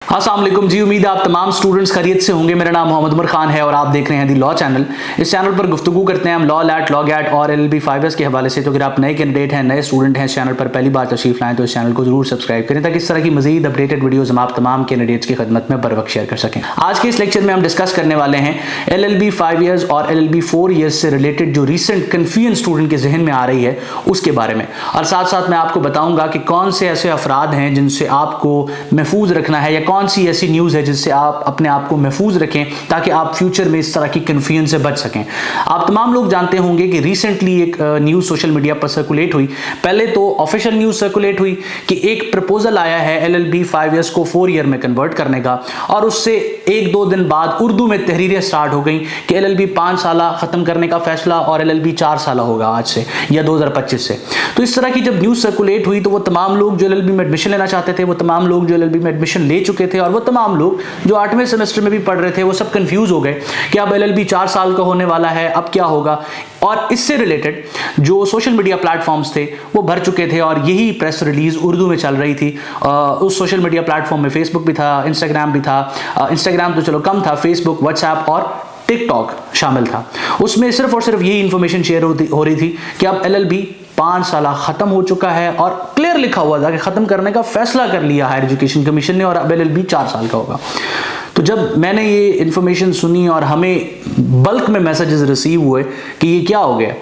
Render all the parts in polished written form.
अस्सलाम वालेकुम जी, उम्मीद है आप तमाम स्टूडेंट्स खैरियत से होंगे। मेरा नाम मोहम्मद उमर खान है और आप देख रहे हैं दी लॉ चैनल। इस चैनल पर गुफ्तगू करते हैं हम लॉ लैट, लॉ गैट और LLB 5S के हवाले से। तो अगर आप नए कैंडिडेट हैं, नए स्टूडेंट हैं, इस चैनल पर पहली बार तशरीफ लाएं तो इस चैनल को जरूर सब्सक्राइब करें ताकि इस तरह की मजीद अपडेटेड वीडियोस हम आप तमाम कैंडिडेट्स की खिदमत में बर वक्त शेयर कर सकें। आज के इस लेक्चर में हम डिस्कस करने वाले हैं LLB 5 ईयर्स और LLB 4 ईयर्स से रिलेटेड जो रिसेंट कन्फ्यूजन स्टूडेंट के जहन में आ रही है उसके बारे में, और साथ साथ मैं आपको बताऊंगा कि कौन से ऐसे अफराद हैं जिनसे आपको महफूज रखना है या कौन सी ऐसी न्यूज़ है जिससे आप अपने आप को महफूज रखें ताकि आप फ्यूचर में इस तरह की कन्फ्यूजन से बच सकें। आप तमाम लोग जानते होंगे कि रिसेंटली एक न्यूज़ सोशल मीडिया पर सर्कुलेट हुई। पहले तो ऑफिशियल न्यूज़ सर्कुलेट हुई कि एक प्रपोजल आया है LLB 5 ईयर्स को 4 ईयर में कन्वर्ट करने का, और उससे 1-2 दिन बाद उर्दू में तहरीरें स्टार्ट हो गई कि LLB 5 साल खत्म करने का फैसला और LLB 4 साल होगा आज से या 2025 से। तो इस तरह की जब न्यूज़ सर्कुलेट हुई तो वो तमाम लोग जो LLB में एडमिशन लेना चाहते थे, वो तमाम लोग जो LLB में एडमिशन ले चुके थे और वो तमाम लोग जो 8वें सेमेस्टर में भी पढ़ रहे थे, वो सब कंफ्यूज हो गए कि अब LLB 4 साल का होने वाला है, अब क्या होगा। और इससे रिलेटेड जो सोशल मीडिया प्लेटफॉर्म्स थे वो भर चुके थे और यही प्रेस रिलीज उर्दू में चल रही थी। उस सोशल मीडिया प्लेटफॉर्म में फेसबुक भी था, इंस्टाग्राम भी था। इंस्टाग्राम तो चलो कम था, फेसबुक, व्हाट्सएप और टिकटॉक शामिल था। उसमें सिर्फ और सिर्फ यही इंफॉर्मेशन शेयर हो रही थी कि अब LLB 5 साल खत्म हो चुका है और क्लियर लिखा हुआ था कि खत्म करने का फैसला कर लिया हायर एजुकेशन कमीशन ने और अब LLB 4 साल का होगा। तो जब मैंने ये इन्फॉर्मेशन सुनी और हमें बल्क में मैसेजेस रिसीव हुए कि ये क्या हो गया,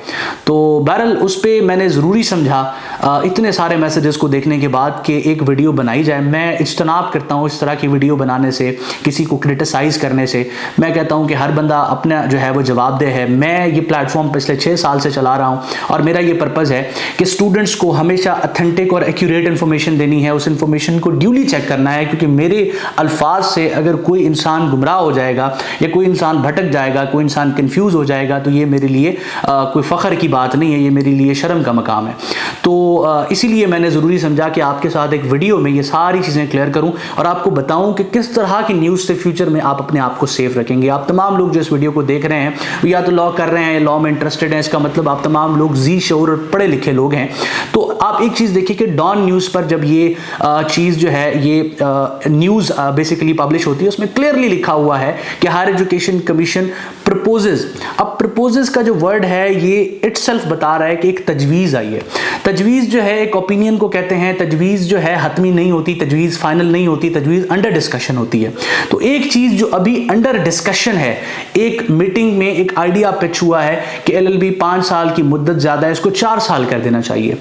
तो बहरहाल उस पर मैंने ज़रूरी समझा इतने सारे मैसेजेस को देखने के बाद कि एक वीडियो बनाई जाए। मैं इज्तनाब करता हूँ इस तरह की वीडियो बनाने से, किसी को क्रिटिसाइज़ करने से। मैं कहता हूँ कि हर बंदा अपना जो है वो जवाबदेह है। मैं ये प्लेटफॉर्म पिछले 6 साल से चला रहा हूँ और मेरा ये पर्पज़ है कि स्टूडेंट्स को हमेशा अथेंटिक और एक्यूरेट इन्फॉर्मेशन देनी है, उस इन्फॉर्मेशन को ड्यूली चेक करना है, क्योंकि मेरे अल्फाज से अगर कोई इंसान गुमराह हो जाएगा या कोई इंसान भटक जाएगा, कोई इंसान कंफ्यूज हो जाएगा, तो ये मेरे लिए कोई फ़ख्र की बात नहीं है, ये मेरे लिए शर्म का मकाम है। तो इसीलिए मैंने ज़रूरी समझा कि आपके साथ एक वीडियो में ये सारी चीज़ें क्लियर करूं और आपको बताऊं कि किस तरह की न्यूज़ से फ्यूचर में आप अपने आप को सेफ रखेंगे। आप तमाम लोग जो इस वीडियो को देख रहे हैं या तो लॉ कर रहे हैं या लॉ में इंटरेस्टेड हैं, इसका मतलब आप तमाम लोग जी शऊर और पढ़े लिखे लोग हैं। तो आप एक चीज़ देखिए कि डॉन न्यूज़ पर जब ये चीज़ जो है ये न्यूज़ बेसिकली पब्लिश होती है, उसमें क्लियरली लिखा हुआ है कि हायर एजुकेशन कमीशन प्रपोजेस। अब प्रपोजेस का जो वर्ड है ये इटसेल्फ बता रहा है कि एक तजवीज़ आई है। तजवीज़ जो है एक ओपिनियन को कहते हैं। तजवीज़ जो है हतमी नहीं होती, तजवीज़ फाइनल नहीं होती, तजवीज़ अंडर डिस्कशन होती है। तो एक चीज़ जो अभी अंडर डिस्कशन है, एक मीटिंग में एक आइडिया पिच हुआ है कि LLB 5 साल की मुद्दत ज़्यादा है, इसको 4 साल कर देना चाहिए।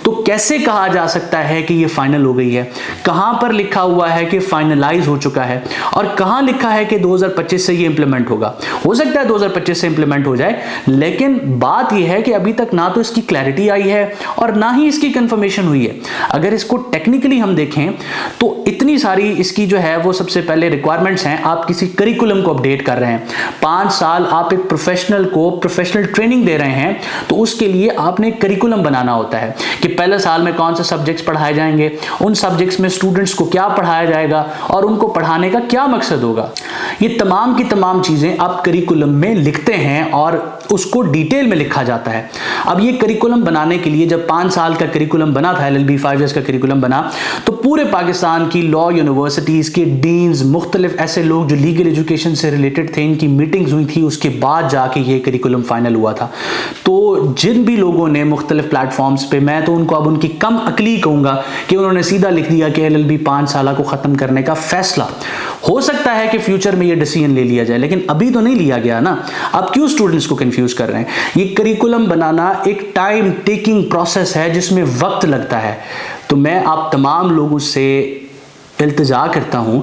तो कैसे कहा जा सकता है कि ये फाइनल हो गई है? कहाँ पर लिखा हुआ है कि फाइनलाइज हो चुका है और कहाँ लिखा है कि 2025 से ये इंप्लीमेंट होगा? हो सकता है 2025 से इंप्लीमेंट हो जाए, लेकिन बात यह है कि अभी तक ना तो इसकी क्लैरिटी आई है और ना ही इसकी कंफर्मेशन हुई है। अगर इसको टेक्निकली हम देखें तो इतनी सारी इसकी जो है वो सबसे पहले रिक्वायरमेंट्स हैं। आप किसी करिकुलम को अपडेट कर रहे हैं, 5 साल आप एक प्रोफेशनल को प्रोफेशनल ट्रेनिंग दे रहे हैं, तो उसके लिए आपने एक करिकुलम बनाना होता है कि पहले साल में कौन से सब्जेक्ट्स पढ़ाए जाएंगे, उन सब्जेक्ट्स में स्टूडेंट्स को क्या पढ़ाया जाएगा और उनको पढ़ाने का क्या मकसद होगा। ये तमाम की तमाम चीजें आप करिकुलम में लिखते हैं और उसको डिटेल में लिखा जाता है। अब ये करिकुलम बनाने के लिए जब 5 साल का करिकुलम बना था, LLB 5 ईयर्स का करिकुलम बना, तो पूरे पाकिस्तान की लॉ यूनिवर्सिटीज़ के डीन्स, मुख्तलिफ ऐसे लोग जो लीगल एजुकेशन से रिलेटेड थे, इनकी मीटिंग्स हुई थी, उसके बाद जाके ये करिकुलम फाइनल हुआ था। तो जिन भी लोगों ने मुख्तलिफ प्लेटफॉर्म्स पे, मैं तो उनको अब उनकी कम अकली कहूँगा कि उन्होंने सीधा लिख दिया कि LLB 5 साल को ख़त्म करने का फैसला। हो सकता है कि फ्यूचर में ये डिसीजन ले लिया जाए, लेकिन अभी तो नहीं लिया गया ना। आप क्यों स्टूडेंट्स को कंफ्यूज कर रहे हैं? ये करिकुलम बनाना एक टाइम टेकिंग प्रोसेस है जिसमें वक्त लगता है। तो मैं आप तमाम लोगों से इल्तिजा करता हूं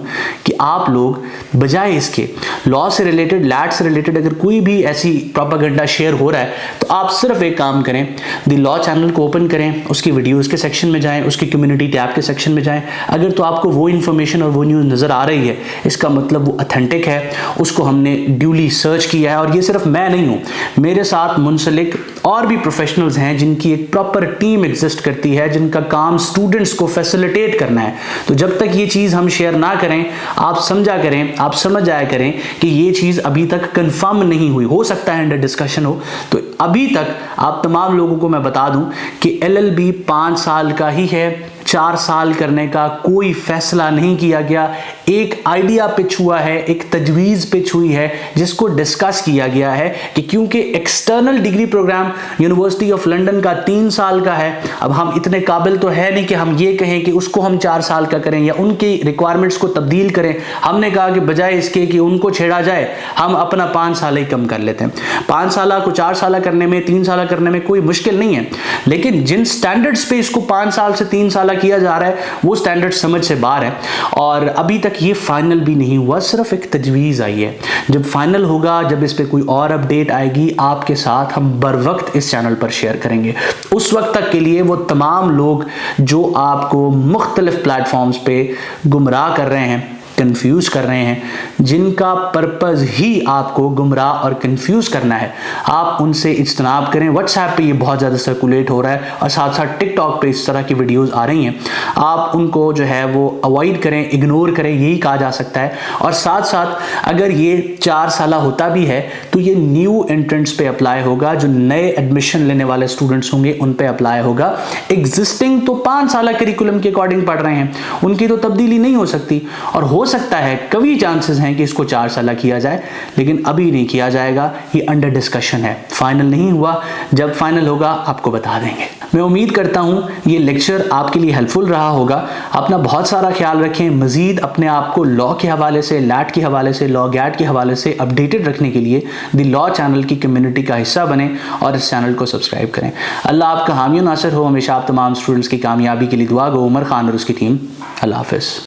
कि आप लोग बजाय इसके लॉ से रिलेटेड, लैट से रिलेटेड अगर कोई भी ऐसी प्रोपेगेंडा शेयर हो रहा है तो आप सिर्फ एक काम करें, दी लॉ चैनल को ओपन करें, उसकी वीडियोस के सेक्शन में जाएं, उसकी कम्युनिटी टैब के सेक्शन में जाएं। अगर तो आपको वो इन्फॉर्मेशन और वो न्यूज़ नज़र आ रही है, इसका मतलब वो अथेंटिक है, उसको हमने ड्यूली सर्च किया है। और ये सिर्फ मैं नहीं हूँ, मेरे साथ मुंसलिक और भी प्रोफेशनल्स हैं जिनकी एक प्रॉपर टीम एग्जिस्ट करती है, जिनका काम स्टूडेंट्स को फैसिलिटेट करना है। तो जब तक ये चीज़ हम शेयर ना करें, आप समझा करें, आप समझ जाया करें कि ये चीज़ अभी तक कंफर्म नहीं हुई, हो सकता है अंडर डिस्कशन हो। तो अभी तक आप तमाम लोगों को मैं बता दूं कि LLB 5 साल का ही है, 4 साल करने का कोई फैसला नहीं किया गया। एक आइडिया पिच हुआ है, एक तजवीज़ पिच हुई है जिसको डिस्कस किया गया है कि क्योंकि external degree program university of London का 3 साल का है, अब हम इतने काबिल तो है नहीं कि हम ये कहें कि उसको हम 4 साल का करें या उनकी रिक्वायरमेंट्स को तब्दील करें। हमने कहा कि बजाय इसके कि उनको छेड़ा जाए, हम अपना 5 साल ही कम कर लेते हैं। 5 साल को 4 साल करने में, 3 साल करने में कोई मुश्किल नहीं है, लेकिन जिन स्टैंडर्ड्स पे इसको 5 साल से 3 साल किया जा रहा है वो स्टैंडर्ड समझ से बाहर है और अभी तक ये फाइनल भी नहीं हुआ, सिर्फ एक तजवीज़ आई है। जब फाइनल होगा, जब इस पे कोई और अपडेट आएगी, आपके साथ हम बर वक्त इस चैनल पर शेयर करेंगे। उस वक्त तक के लिए वो तमाम लोग जो आपको मुख्तलिफ प्लेटफॉर्म्स पे गुमराह कर रहे हैं, कंफ्यूज कर रहे हैं, जिनका पर्पस ही आपको गुमराह और कंफ्यूज करना है, आप उनसे इज्तनाब करें। व्हाट्सएप पे ये बहुत ज़्यादा सर्कुलेट हो रहा है और साथ साथ टिकटॉक पे इस तरह की वीडियोस आ रही हैं, आप उनको जो है वो अवॉइड करें, इग्नोर करें, यही कहा जा सकता है। और साथ साथ अगर ये 4 साल होता भी है तो ये न्यू एंट्रेंट्स पे अप्लाई होगा, जो नए एडमिशन लेने वाले स्टूडेंट्स होंगे उन पे अप्लाई होगा। एग्जिस्टिंग तो 5 साल करिकुलम के अकॉर्डिंग पढ़ रहे हैं, उनकी तो तब्दीली नहीं हो सकती और हो सकता है कभी चांसेस हैं कि इसको 4 साल किया जाए, लेकिन अभी नहीं किया जाएगा। ये अंडर डिस्कशन है, फाइनल नहीं हुआ। जब फाइनल होगा आपको बता देंगे। मैं उम्मीद करता हूं ये लेक्चर आपके लिए हेल्पफुल रहा होगा। अपना बहुत सारा ख्याल रखें। मजीद अपने आप को लॉ के हवाले से, लैट के हवाले से, लॉ गैट के हवाले से अपडेटेड रखने के लिए द लॉ चैनल की कम्युनिटी का हिस्सा बने और इस चैनल को सब्सक्राइब करें। अल्लाह आपका हामी नासिर हो। हमेशा आप तमाम स्टूडेंट्स की कामयाबी के लिए दुआ गो। उमर खान और उसकी टीम। अल्लाह हाफिज़।